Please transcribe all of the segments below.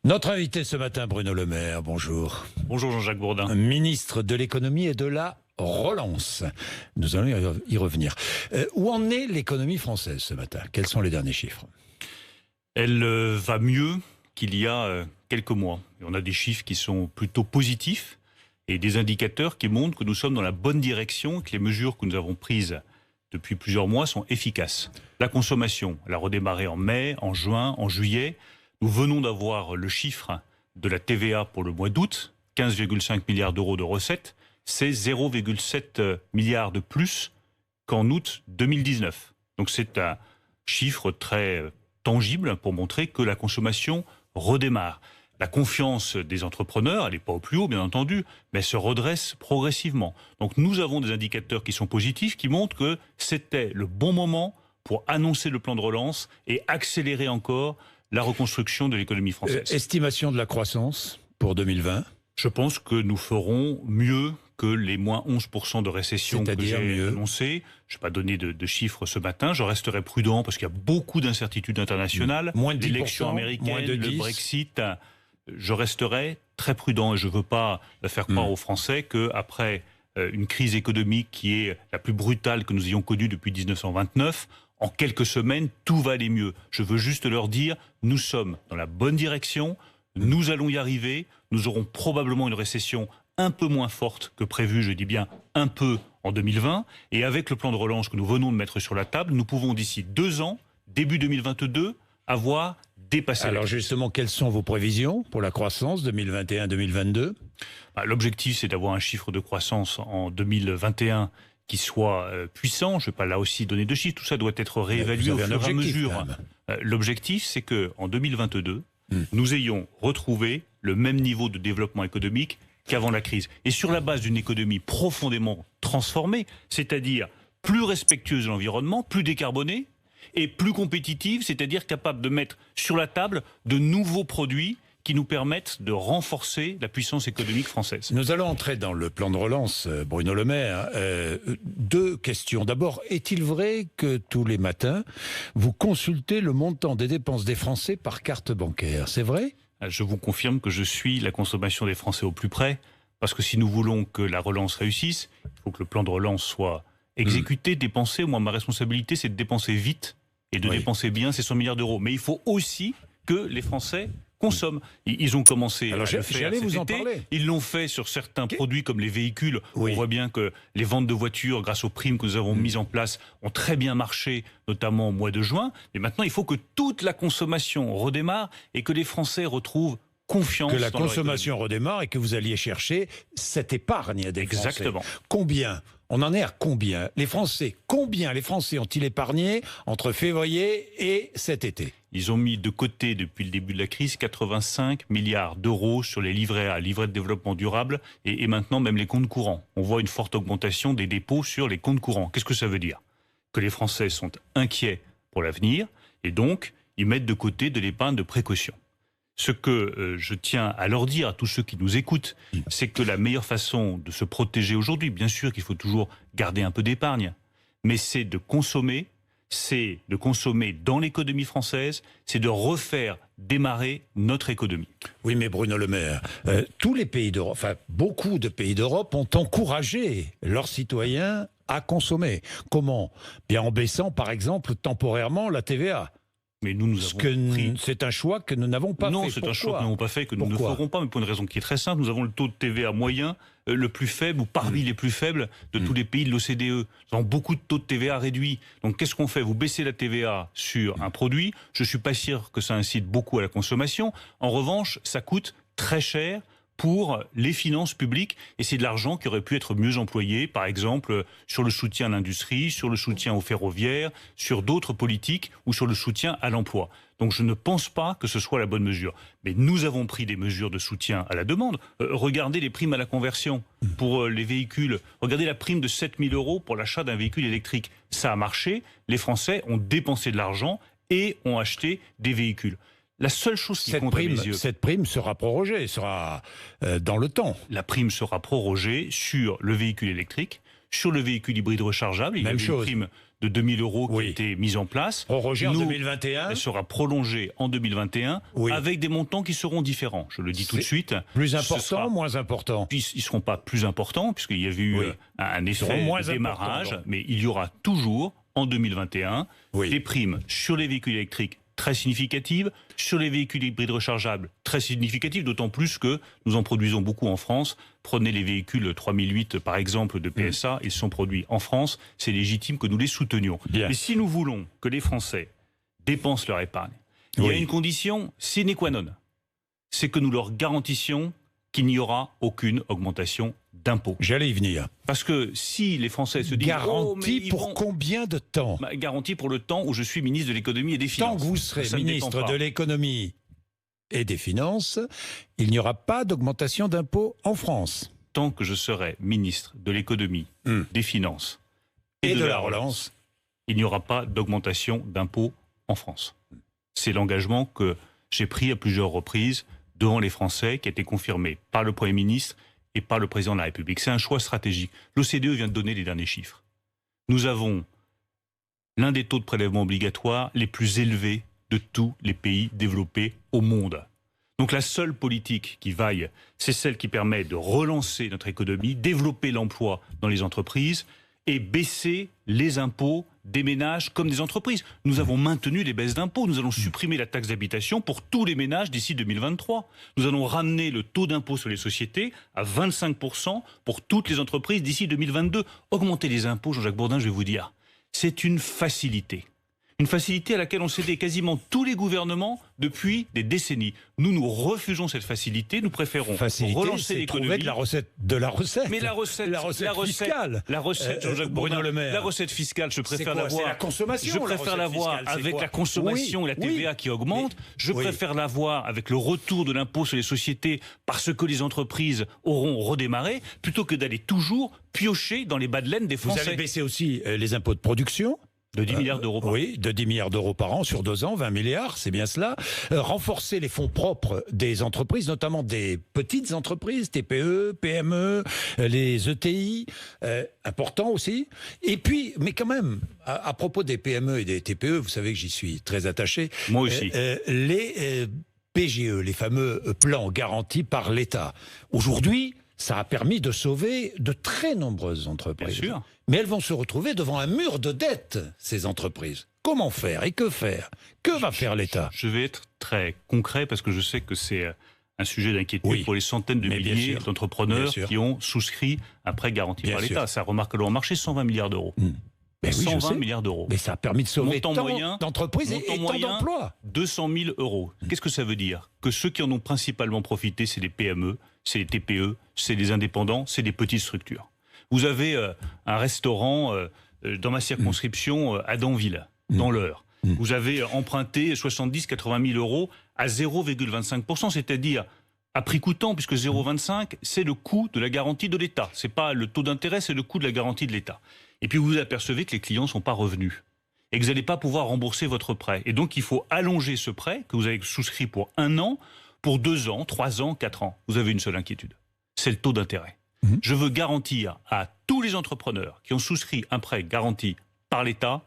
Notre invité ce matin, Bruno Le Maire, bonjour. Bonjour Jean-Jacques Bourdin. Ministre de l'économie et de la relance. Nous allons y revenir. Où en est l'économie française ce matin? Quels sont les derniers chiffres? Elle va mieux qu'il y a quelques mois. Et on a des chiffres qui sont plutôt positifs et des indicateurs qui montrent que nous sommes dans la bonne direction et que les mesures que nous avons prises depuis plusieurs mois sont efficaces. La consommation, elle a redémarré en mai, en juin, en juillet. Nous venons d'avoir le chiffre de la TVA pour le mois d'août, 15,5 milliards d'euros de recettes. C'est 0,7 milliards de plus qu'en août 2019. Donc c'est un chiffre très tangible pour montrer que la consommation redémarre. La confiance des entrepreneurs, elle n'est pas au plus haut bien entendu, mais elle se redresse progressivement. Donc nous avons des indicateurs qui sont positifs, qui montrent que c'était le bon moment pour annoncer le plan de relance et accélérer encore la reconstruction de l'économie française. Estimation de la croissance pour 2020? Je pense que nous ferons mieux que les moins 11% de récession que j'ai annoncé. Je n'ai pas donné de chiffres ce matin. Je resterai prudent parce qu'il y a beaucoup d'incertitudes internationales. Moins de 10%, l'élection américaine, moins de 10. le Brexit. Je resterai très prudent et je ne veux pas faire croire aux Français qu'après une crise économique qui est la plus brutale que nous ayons connue depuis 1929, en quelques semaines, tout va aller mieux. Je veux juste leur dire, nous sommes dans la bonne direction, nous allons y arriver, nous aurons probablement une récession un peu moins forte que prévu, je dis bien un peu, en 2020. Et avec le plan de relance que nous venons de mettre sur la table, nous pouvons d'ici 2 ans, début 2022, avoir dépassé. Alors justement, quelles sont vos prévisions pour la croissance 2021-2022 ? L'objectif, c'est d'avoir un chiffre de croissance en 2021 qui soit puissant. Je ne vais pas là aussi donner de chiffres, tout ça doit être réévalué au fur et à mesure. L'objectif, c'est qu'en 2022, nous ayons retrouvé le même niveau de développement économique qu'avant la crise. Et sur la base d'une économie profondément transformée, c'est-à-dire plus respectueuse de l'environnement, plus décarbonée et plus compétitive, c'est-à-dire capable de mettre sur la table de nouveaux produits qui nous permettent de renforcer la puissance économique française. Nous allons entrer dans le plan de relance, Bruno Le Maire. 2 questions. D'abord, est-il vrai que tous les matins, vous consultez le montant des dépenses des Français par carte bancaire? C'est vrai ? Je vous confirme que je suis la consommation des Français au plus près, parce que si nous voulons que la relance réussisse, il faut que le plan de relance soit exécuté, dépensé. Moi, ma responsabilité, c'est de dépenser vite et de dépenser bien ces 100 milliards d'euros. Mais il faut aussi que les Français consomment. Ils ont commencé à le faire cet été. Ils l'ont fait sur certains produits comme les véhicules. On voit bien que les ventes de voitures, grâce aux primes que nous avons mises en place, ont très bien marché, notamment au mois de juin. Mais maintenant, il faut que toute la consommation redémarre et que les Français retrouvent confiance. Que la consommation redémarre et que vous alliez chercher cette épargne des Français. Exactement. Combien? On en est à combien les Français ont-ils épargné entre février et cet été? Ils ont mis de côté, depuis le début de la crise, 85 milliards d'euros sur les livrets A, livrets de développement durable, et maintenant même les comptes courants. On voit une forte augmentation des dépôts sur les comptes courants. Qu'est-ce que ça veut dire? Que les Français sont inquiets pour l'avenir, et donc ils mettent de côté de l'épargne de précaution. Ce que je tiens à leur dire, à tous ceux qui nous écoutent, c'est que la meilleure façon de se protéger aujourd'hui, bien sûr qu'il faut toujours garder un peu d'épargne, mais c'est de consommer dans l'économie française, c'est de refaire démarrer notre économie. Oui, mais Bruno Le Maire, tous les pays d'Europe, enfin beaucoup de pays d'Europe ont encouragé leurs citoyens à consommer. Comment? Bien en baissant, par exemple, temporairement la TVA. Mais nous avons pris... C'est un choix que nous n'avons pas fait. Non, c'est un choix que nous n'avons pas fait, que nous ne ferons pas, mais pour une raison qui est très simple. Nous avons le taux de TVA moyen le plus faible, ou parmi les plus faibles de tous les pays de l'OCDE. Nous avons beaucoup de taux de TVA réduits. Donc qu'est-ce qu'on fait? Vous baissez la TVA sur un produit. Je ne suis pas sûr que ça incite beaucoup à la consommation. En revanche, ça coûte très cher pour les finances publiques, et c'est de l'argent qui aurait pu être mieux employé, par exemple sur le soutien à l'industrie, sur le soutien aux ferroviaires, sur d'autres politiques ou sur le soutien à l'emploi. Donc je ne pense pas que ce soit la bonne mesure. Mais nous avons pris des mesures de soutien à la demande. Regardez les primes à la conversion pour les véhicules. Regardez la prime de 7 000 € pour l'achat d'un véhicule électrique. Ça a marché. Les Français ont dépensé de l'argent et ont acheté des véhicules. La seule chose qui compte à mes yeux... Cette prime sera prorogée, sera dans le temps. La prime sera prorogée sur le véhicule électrique, Sur le véhicule hybride rechargeable, il y a une prime de 2000 € qui a été mise en place. Prorogée en 2021. Elle sera prolongée en 2021 avec des montants qui seront différents. Je le dis tout de suite. Plus important, moins important? Ils ne seront pas plus importants puisqu'il y avait eu un effet de démarrage, mais il y aura toujours en 2021 des primes sur les véhicules électriques très significatives, sur les véhicules hybrides rechargeables très significatives, d'autant plus que nous en produisons beaucoup en France. Prenez les véhicules 3008 par exemple de PSA, ils sont produits en France, c'est légitime que nous les soutenions. Mais si nous voulons que les Français dépensent leur épargne, il y a une condition sine qua non, c'est que nous leur garantissions qu'il n'y aura aucune augmentation d'impôts. J'allais y venir. Parce que si les Français se disent... Garantie pour combien de temps? Garantie pour le temps où je suis ministre de l'économie et des finances. Tant que vous serez ministre de l'économie et des finances, il n'y aura pas d'augmentation d'impôts en France. Tant que je serai ministre de l'économie, des finances et de la relance, il n'y aura pas d'augmentation d'impôts en France. C'est l'engagement que j'ai pris à plusieurs reprises devant les Français, qui a été confirmé par le Premier ministre et par le Président de la République. C'est un choix stratégique. L'OCDE vient de donner les derniers chiffres. Nous avons l'un des taux de prélèvement obligatoire les plus élevés de tous les pays développés au monde. Donc la seule politique qui vaille, c'est celle qui permet de relancer notre économie, développer l'emploi dans les entreprises et baisser les impôts des ménages comme des entreprises. Nous avons maintenu les baisses d'impôts. Nous allons supprimer la taxe d'habitation pour tous les ménages d'ici 2023. Nous allons ramener le taux d'impôt sur les sociétés à 25% pour toutes les entreprises d'ici 2022. Augmenter les impôts, Jean-Jacques Bourdin, je vais vous dire, c'est une facilité. Une facilité à laquelle ont cédé quasiment tous les gouvernements depuis des décennies. Nous refusons cette facilité. Nous préférons relancer l'économie. De la recette. Mais la recette fiscale. La recette, Jean-Jacques Bourdin, la recette fiscale, je préfère l'avoir. C'est la consommation. Je préfère l'avoir avec la consommation et la TVA qui augmente. Je préfère l'avoir avec le retour de l'impôt sur les sociétés parce que les entreprises auront redémarré, plutôt que d'aller toujours piocher dans les bas de laine des Français. Vous allez baisser aussi les impôts de production. De 10 milliards d'euros par an. Oui, de 10 milliards d'euros par an sur 2 ans, 20 milliards, c'est bien cela. Renforcer les fonds propres des entreprises, notamment des petites entreprises, TPE, PME, les ETI, important aussi. Et puis, mais quand même, à propos des PME et des TPE, vous savez que j'y suis très attaché. Moi aussi. Les PGE, les fameux plans garantis par l'État. Aujourd'hui, ça a permis de sauver de très nombreuses entreprises. Bien sûr. Mais elles vont se retrouver devant un mur de dette, ces entreprises. Comment faire et que faire? Que va faire l'État? Je vais être très concret parce que je sais que c'est un sujet d'inquiétude pour les centaines de milliers d'entrepreneurs qui ont souscrit un prêt garanti par l'État. Ça remarque le marché, 120 milliards d'euros. 120 milliards d'euros. Mais ça a permis de sauver tant d'entreprises et tant d'emplois. 200 000 euros. Qu'est-ce que ça veut dire? Que ceux qui en ont principalement profité, c'est les PME, c'est les TPE, c'est les indépendants, c'est les petites structures. Vous avez un restaurant dans ma circonscription à Danville, dans l'Eure. Vous avez emprunté 70-80 000 euros à 0,25%, c'est-à-dire à prix coûtant, puisque 0,25, c'est le coût de la garantie de l'État. Ce n'est pas le taux d'intérêt, c'est le coût de la garantie de l'État. Et puis vous vous apercevez que les clients ne sont pas revenus et que vous n'allez pas pouvoir rembourser votre prêt. Et donc il faut allonger ce prêt que vous avez souscrit pour 1 an, pour 2 ans, 3 ans, 4 ans. Vous avez une seule inquiétude, c'est le taux d'intérêt. Je veux garantir à tous les entrepreneurs qui ont souscrit un prêt garanti par l'État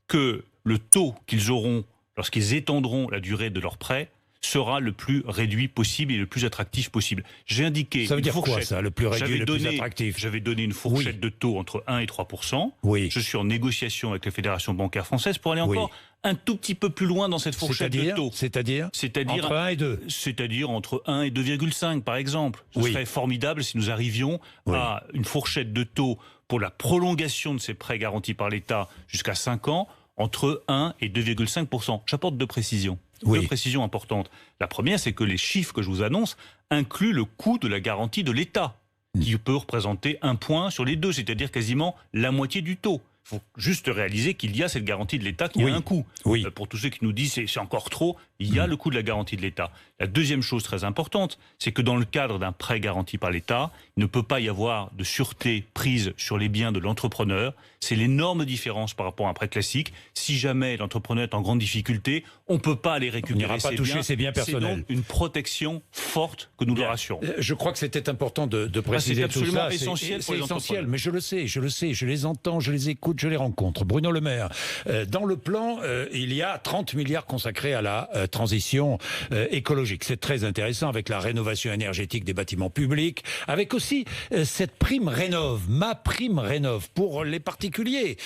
que le taux qu'ils auront lorsqu'ils étendront la durée de leur prêt sera le plus réduit possible et le plus attractif possible. J'ai indiqué ça veut dire quoi ça, le plus réduit et le plus attractif? J'avais donné une fourchette de taux entre 1 et 3%. Je suis en négociation avec la Fédération bancaire française pour aller encore un tout petit peu plus loin dans cette fourchette de taux. C'est-à-dire entre 1 et 2. C'est-à-dire entre 1 et 2,5 par exemple. Ce serait formidable si nous arrivions à une fourchette de taux pour la prolongation de ces prêts garantis par l'État jusqu'à 5 ans entre 1 et 2,5%. J'apporte 2 précisions. 2 précisions importantes. La première, c'est que les chiffres que je vous annonce incluent le coût de la garantie de l'État, qui peut représenter 1 point sur les 2, c'est-à-dire quasiment la moitié du taux. Il faut juste réaliser qu'il y a cette garantie de l'État qui a un coût. Oui. Pour tous ceux qui nous disent c'est encore trop, il y a le coût de la garantie de l'État. La deuxième chose très importante, c'est que dans le cadre d'un prêt garanti par l'État, il ne peut pas y avoir de sûreté prise sur les biens de l'entrepreneur. C'est l'énorme différence par rapport à un prêt classique. Si jamais l'entrepreneur est en grande difficulté, on ne peut pas aller récupérer ses biens. Ses biens personnels. C'est donc une protection forte que nous leur assurons. Je crois que c'était important de préciser tout ça. C'est essentiel pour les essentiel, mais je le sais, je les entends, je les écoute, je les rencontre. Bruno Le Maire, dans le plan, il y a 30 milliards consacrés à la transition écologique. C'est très intéressant avec la rénovation énergétique des bâtiments publics, avec aussi cette prime Rénov', ma prime Rénov' pour les particuliers.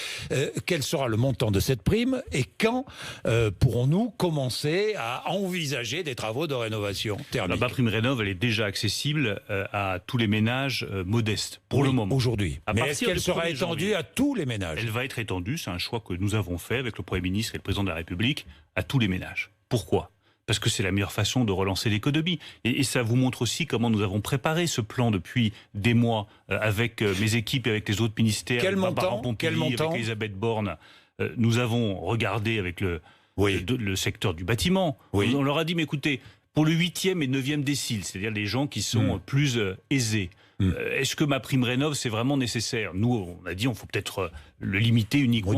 Quel sera le montant de cette prime et quand pourrons-nous commencer à envisager des travaux de rénovation thermique? La prime Rénov', elle est déjà accessible à tous les ménages modestes, pour le moment. Aujourd'hui. Mais est-ce qu'elle sera étendue à tous les ménages? Elle va être étendue, c'est un choix que nous avons fait avec le Premier ministre et le Président de la République, à tous les ménages. Pourquoi ? Parce que c'est la meilleure façon de relancer l'économie. Et ça vous montre aussi comment nous avons préparé ce plan depuis des mois avec mes équipes et avec les autres ministères. Quel montant ? Avec Elisabeth Borne. Nous avons regardé avec le secteur du bâtiment. Oui. On leur a dit, mais écoutez, pour le 8e et 9e décile, c'est-à-dire les gens qui sont plus aisés, est-ce que ma prime Rénov', c'est vraiment nécessaire? Nous, on a dit, on faut peut-être le limiter uniquement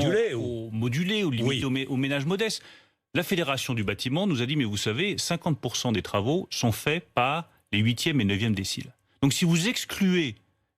moduler ou limiter aux ménages modestes. La Fédération du bâtiment nous a dit, mais vous savez, 50% des travaux sont faits par les 8e et 9e déciles. Donc si vous excluez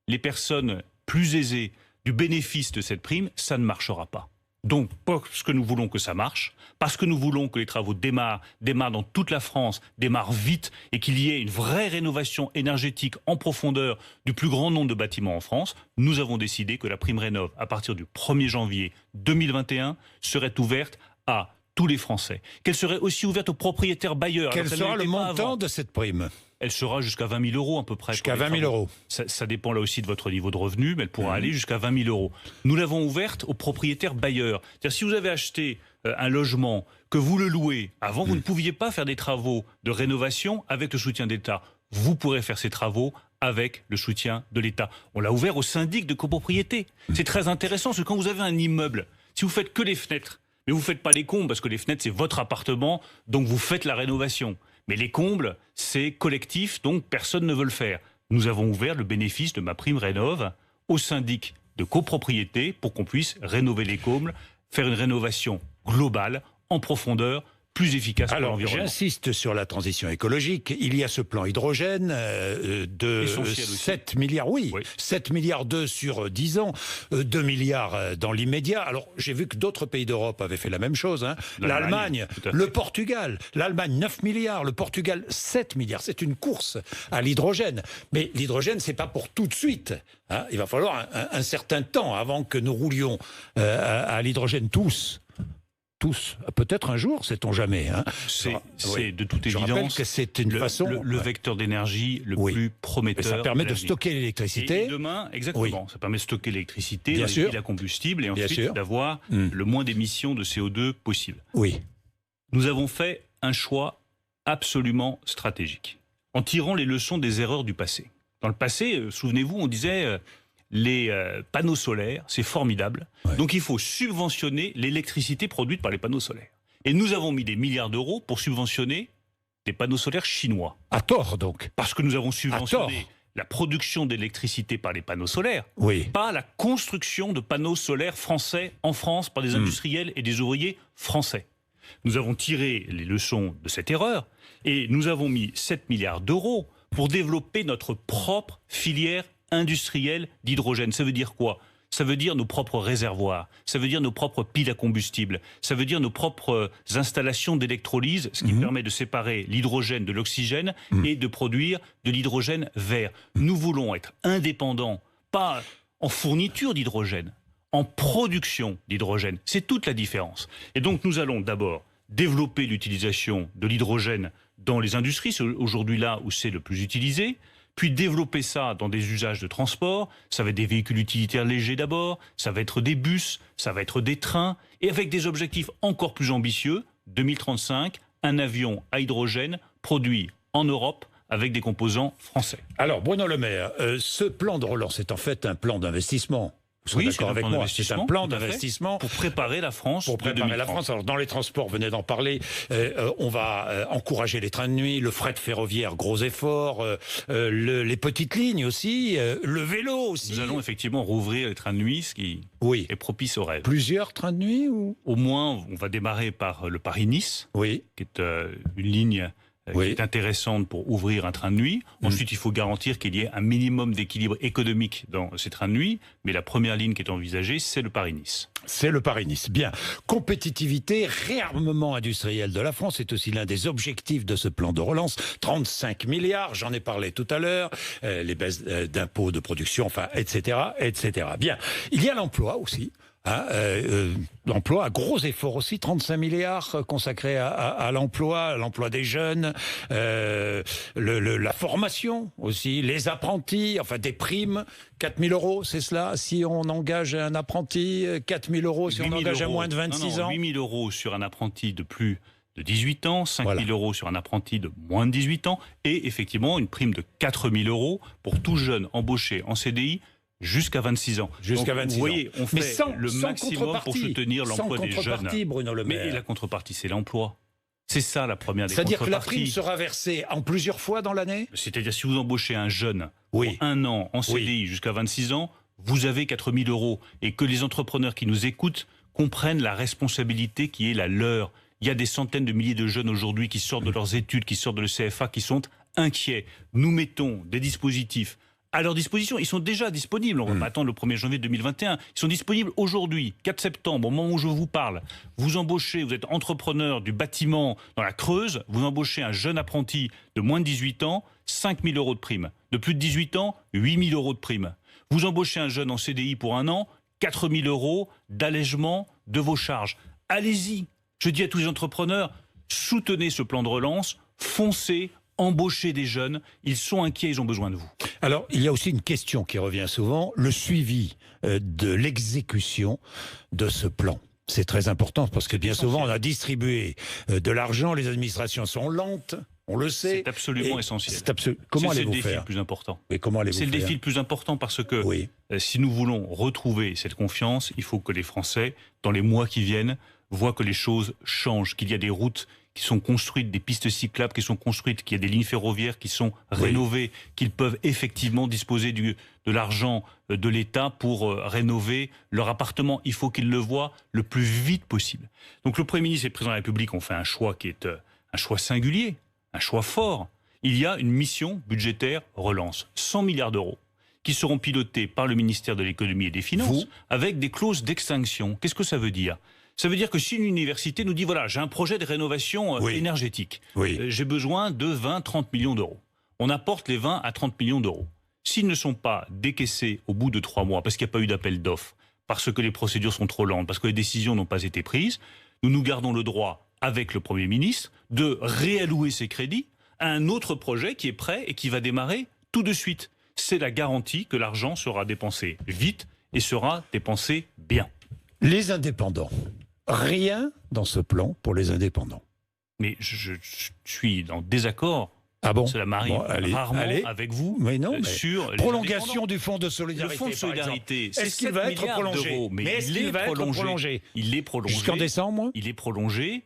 les personnes plus aisées du bénéfice de cette prime, ça ne marchera pas. Donc, parce que nous voulons que ça marche, parce que nous voulons que les travaux démarrent dans toute la France, démarrent vite et qu'il y ait une vraie rénovation énergétique en profondeur du plus grand nombre de bâtiments en France, nous avons décidé que la prime Rénov', à partir du 1er janvier 2021, serait ouverte à tous les Français. Qu'elle serait aussi ouverte aux propriétaires bailleurs. Quel sera le montant de cette prime ? Elle sera jusqu'à 20 000 euros à peu près. Jusqu'à 20 000 euros. Ça dépend là aussi de votre niveau de revenu, mais elle pourra aller jusqu'à 20 000 euros. Nous l'avons ouverte aux propriétaires bailleurs. C'est-à-dire si vous avez acheté un logement, que vous le louez, avant vous ne pouviez pas faire des travaux de rénovation avec le soutien d'État. Vous pourrez faire ces travaux avec le soutien de l'État. On l'a ouvert aux syndics de copropriété. C'est très intéressant, parce que quand vous avez un immeuble, si vous faites que les fenêtres, mais vous ne faites pas les combles, parce que les fenêtres, c'est votre appartement, donc vous faites la rénovation. Mais les combles, c'est collectif, donc personne ne veut le faire. Nous avons ouvert le bénéfice de ma prime Rénov' aux syndics de copropriété pour qu'on puisse rénover les combles, faire une rénovation globale, en profondeur, plus efficace pour l'environnement. Alors, j'insiste sur la transition écologique. Il y a ce plan hydrogène de 7 milliards, 7 milliards 2 sur 10 ans, 2 milliards dans l'immédiat. Alors, j'ai vu que d'autres pays d'Europe avaient fait la même chose. L'Allemagne, le Portugal. L'Allemagne, 9 milliards. Le Portugal, 7 milliards. C'est une course à l'hydrogène. Mais l'hydrogène, c'est pas pour tout de suite. Il va falloir un certain temps avant que nous roulions à l'hydrogène tous, peut-être un jour, sait-on jamais. C'est de toute évidence. Je rappelle que c'est une façon. Le vecteur d'énergie le plus prometteur. Ça permet de stocker l'électricité. Et demain, exactement. Ça permet de stocker l'électricité, Bien sûr. la combustible, et ensuite d'avoir le moins d'émissions de CO2 possible. Oui. Nous avons fait un choix absolument stratégique, en tirant les leçons des erreurs du passé. Dans le passé, souvenez-vous, on disait. Les panneaux solaires, c'est formidable. Donc il faut subventionner l'électricité produite par les panneaux solaires. Et nous avons mis des milliards d'euros pour subventionner des panneaux solaires chinois. À tort, donc. Parce que nous avons subventionné la production d'électricité par les panneaux solaires, pas la construction de panneaux solaires français en France par des industriels et des ouvriers français. Nous avons tiré les leçons de cette erreur et nous avons mis 7 milliards d'euros pour développer notre propre filière industriel d'hydrogène. Ça veut dire quoi? Ça veut dire nos propres réservoirs, ça veut dire nos propres piles à combustible, ça veut dire nos propres installations d'électrolyse, ce qui permet de séparer l'hydrogène de l'oxygène et de produire de l'hydrogène vert. Nous voulons être indépendants, pas en fourniture d'hydrogène, en production d'hydrogène. C'est toute la différence. Et donc nous allons d'abord développer l'utilisation de l'hydrogène dans les industries, c'est aujourd'hui là où c'est le plus utilisé, puis développer ça dans des usages de transport. Ça va être des véhicules utilitaires légers d'abord, ça va être des bus, ça va être des trains, et avec des objectifs encore plus ambitieux, 2035, un avion à hydrogène produit en Europe avec des composants français. Alors, Bruno Le Maire, ce plan de relance est en fait un plan d'investissement. Vous serez d'accord avec moi, c'est un plan d'investissement pour préparer la France. Pour préparer la France. Alors dans les transports, vous venez d'en parler, on va encourager les trains de nuit, le fret ferroviaire, gros effort, les petites lignes aussi, le vélo aussi. Nous allons effectivement rouvrir les trains de nuit, ce qui est propice au rêve. Plusieurs trains de nuit ou... Au moins, on va démarrer par le Paris-Nice, qui est une ligne qui est intéressante pour ouvrir un train de nuit. Ensuite, il faut garantir qu'il y ait un minimum d'équilibre économique dans ces trains de nuit. Mais la première ligne qui est envisagée, c'est le Paris-Nice. C'est le Paris-Nice. Bien. Compétitivité, réarmement industriel de la France, c'est aussi l'un des objectifs de ce plan de relance. 35 milliards, j'en ai parlé tout à l'heure, les baisses d'impôts de production, enfin, etc., etc. Bien. Il y a l'emploi aussi. L'emploi, gros effort aussi, 35 milliards consacrés à l'emploi des jeunes, la formation aussi, les apprentis, enfin des primes, 4 000 euros, c'est cela, si on engage un apprenti, 4 000 euros si on engage à moins de 26 ans. 8 000 euros sur un apprenti de plus de 18 ans, 5 000 euros sur un apprenti de moins de 18 ans, et effectivement une prime de 4 000 euros pour tout jeune embauché en CDI, jusqu'à 26 ans. Jusqu'à 26 ans. Vous voyez, on fait le maximum pour soutenir l'emploi des jeunes. Bruno Le Maire. Mais la contrepartie, c'est l'emploi. C'est ça la première des contreparties. C'est-à-dire que la prime prime sera versée en plusieurs fois dans l'année ? C'est-à-dire si vous embauchez un jeune pour un an en CDI jusqu'à 26 ans, vous avez 4 000 euros. Et que les entrepreneurs qui nous écoutent comprennent la responsabilité qui est la leur. Il y a des centaines de milliers de jeunes aujourd'hui qui sortent de leurs études, qui sortent de l'ECFA, qui sont inquiets. Nous mettons des dispositifs à leur disposition. Ils sont déjà disponibles. On ne va pas attendre le 1er janvier 2021. Ils sont disponibles aujourd'hui, 4 septembre, au moment où je vous parle. Vous embauchez, vous êtes entrepreneur du bâtiment dans la Creuse, vous embauchez un jeune apprenti de moins de 18 ans, 5 000 euros de prime. De plus de 18 ans, 8 000 euros de prime. Vous embauchez un jeune en CDI pour un an, 4 000 euros d'allègement de vos charges. Allez-y. Je dis à tous les entrepreneurs, soutenez ce plan de relance, foncez, embauchez des jeunes, ils sont inquiets, ils ont besoin de vous. Alors, il y a aussi une question qui revient souvent, le suivi de l'exécution de ce plan. C'est très important parce que bien souvent, on a distribué de l'argent, les administrations sont lentes, on le sait. C'est absolument essentiel. Comment allez-vous faire ? C'est le défi le plus important. C'est le défi le plus important parce que si nous voulons retrouver cette confiance, il faut que les Français, dans les mois qui viennent, voient que les choses changent, qu'il y a des routes qui sont construites, des pistes cyclables qui sont construites, qu'il y a des lignes ferroviaires qui sont rénovées, qu'ils peuvent effectivement disposer de l'argent de l'État pour rénover leur appartement. Il faut qu'ils le voient le plus vite possible. Donc le Premier ministre et le Président de la République ont fait un choix qui est un choix singulier, un choix fort. Il y a une mission budgétaire relance, 100 milliards d'euros, qui seront pilotés par le ministère de l'Économie et des Finances, avec des clauses d'extinction. Qu'est-ce que ça veut dire ? Ça veut dire que si une université nous dit, voilà, j'ai un projet de rénovation énergétique, j'ai besoin de 20-30 millions d'euros. On apporte les 20 à 30 millions d'euros. S'ils ne sont pas décaissés au bout de 3 mois, parce qu'il n'y a pas eu d'appel d'offres, parce que les procédures sont trop lentes, parce que les décisions n'ont pas été prises, nous gardons le droit, avec le Premier ministre, de réallouer ces crédits à un autre projet qui est prêt et qui va démarrer tout de suite. C'est la garantie que l'argent sera dépensé vite et sera dépensé bien. Les indépendants. Rien dans ce plan pour les indépendants. Mais je suis en désaccord. Ah bon ? Cela m'arrive rarement avec vous. Mais non, mais sur prolongation du fonds de solidarité. Le fonds de solidarité, c'est est-ce qu'il va être prolongé ? Mais est-ce qu'il va être prolongé ? Il est prolongé. Jusqu'en décembre ? Il est prolongé.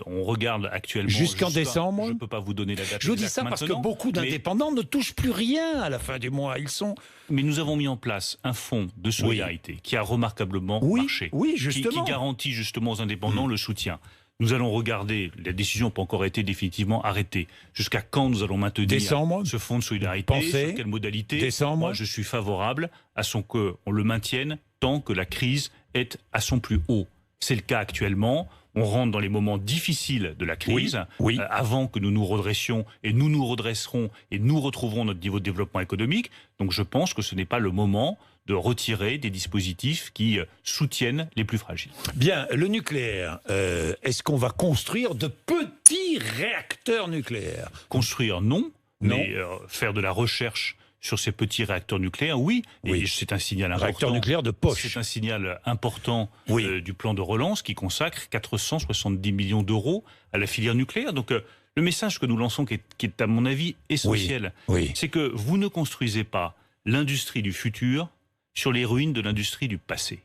On regarde actuellement. Jusqu'en décembre ? Je ne peux pas vous donner la date. Je vous dis ça parce que beaucoup d'indépendants ne touchent plus rien à la fin du mois. Mais nous avons mis en place un fonds de solidarité qui a remarquablement marché. Oui, justement. Qui garantit justement aux indépendants le soutien. Nous allons regarder, la décision n'a pas encore été définitivement arrêtée. Jusqu'à quand nous allons maintenir ce fonds de solidarité ? Sur quelle modalité ? Moi, je suis favorable à ce qu'on le maintienne tant que la crise est à son plus haut. C'est le cas actuellement. On rentre dans les moments difficiles de la crise, avant que nous nous redressions, et nous nous redresserons, et nous retrouverons notre niveau de développement économique. Donc je pense que ce n'est pas le moment de retirer des dispositifs qui soutiennent les plus fragiles. Bien, le nucléaire, est-ce qu'on va construire de petits réacteurs nucléaires ? Construire, non. Mais faire de la recherche sur ces petits réacteurs nucléaires, oui. Et c'est un signal important. Réacteurs nucléaires de poche. C'est un signal important du plan de relance qui consacre 470 millions d'euros à la filière nucléaire. Donc le message que nous lançons, qui est à mon avis essentiel, c'est que vous ne construisez pas l'industrie du futur sur les ruines de l'industrie du passé.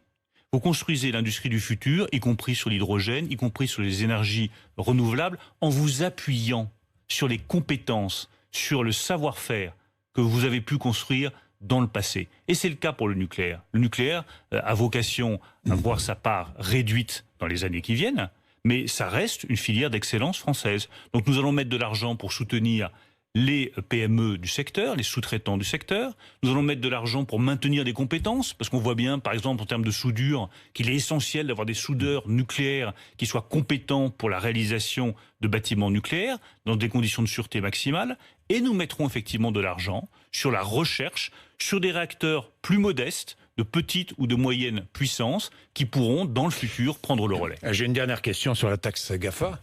Vous construisez l'industrie du futur, y compris sur l'hydrogène, y compris sur les énergies renouvelables, en vous appuyant sur les compétences, sur le savoir-faire que vous avez pu construire dans le passé. Et c'est le cas pour le nucléaire. Le nucléaire a vocation à voir sa part réduite dans les années qui viennent, mais ça reste une filière d'excellence française. Donc nous allons mettre de l'argent pour soutenir les PME du secteur, les sous-traitants du secteur. Nous allons mettre de l'argent pour maintenir des compétences, parce qu'on voit bien, par exemple, en termes de soudure, qu'il est essentiel d'avoir des soudeurs nucléaires qui soient compétents pour la réalisation de bâtiments nucléaires, dans des conditions de sûreté maximale. Et nous mettrons effectivement de l'argent sur la recherche, sur des réacteurs plus modestes, de petite ou de moyenne puissance, qui pourront, dans le futur, prendre le relais. J'ai une dernière question sur la taxe GAFA.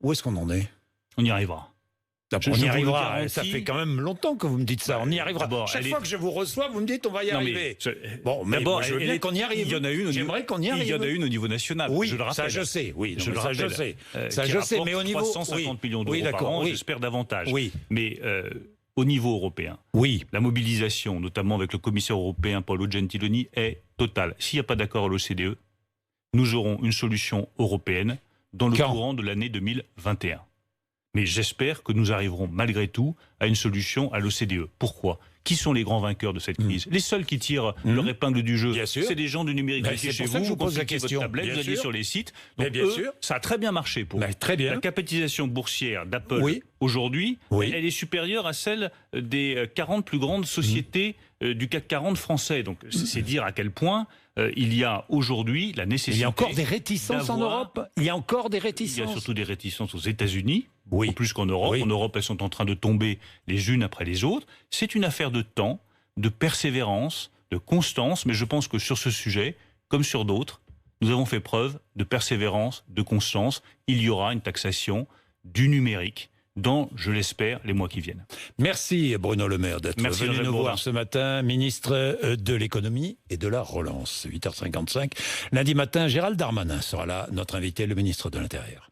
Où est-ce qu'on en est? On y arrivera. On y arrivera, ça fait quand même longtemps que vous me dites ça, on y arrivera. Chaque fois que je vous reçois, vous me dites on va y arriver. Bon, mais d'abord, je veux bien qu'on y arrive. Il y en a une. J'aimerais qu'on y arrive. Il y en a une au niveau national. Oui, je le rappelle. ça je sais. Oui, je le rappelle. Ça je sais. Mais au niveau 350 millions d'euros par an, j'espère davantage. Oui. Mais au niveau européen, oui, la mobilisation, notamment avec le commissaire européen Paolo Gentiloni, est totale. S'il n'y a pas d'accord à l'OCDE, nous aurons une solution européenne dans le courant de l'année 2021. Mais j'espère que nous arriverons malgré tout à une solution à l'OCDE. Pourquoi ? Qui sont les grands vainqueurs de cette crise ? Les seuls qui tirent leur épingle du jeu, c'est des gens du numérique. Chez vous, je vous pose la question. Votre tablette, vous allez sur les sites. Donc bien sûr. Ça a très bien marché pour eux. Très bien. La capitalisation boursière d'Apple aujourd'hui, elle est supérieure à celle des 40 plus grandes sociétés du CAC 40 français. Donc c'est dire à quel point il y a aujourd'hui la nécessité. Il y a encore des réticences en Europe. Il y a encore des réticences. Il y a surtout des réticences aux États-Unis. Oui. Plus qu'en Europe. En Europe, elles sont en train de tomber les unes après les autres. C'est une affaire de temps, de persévérance, de constance. Mais je pense que sur ce sujet, comme sur d'autres, nous avons fait preuve de persévérance, de constance. Il y aura une taxation du numérique dans, je l'espère, les mois qui viennent. Merci Bruno Le Maire d'être venu nous voir ce matin, ministre de l'économie et de la relance. 8h55. Lundi matin, Gérald Darmanin sera là, notre invité, le ministre de l'Intérieur.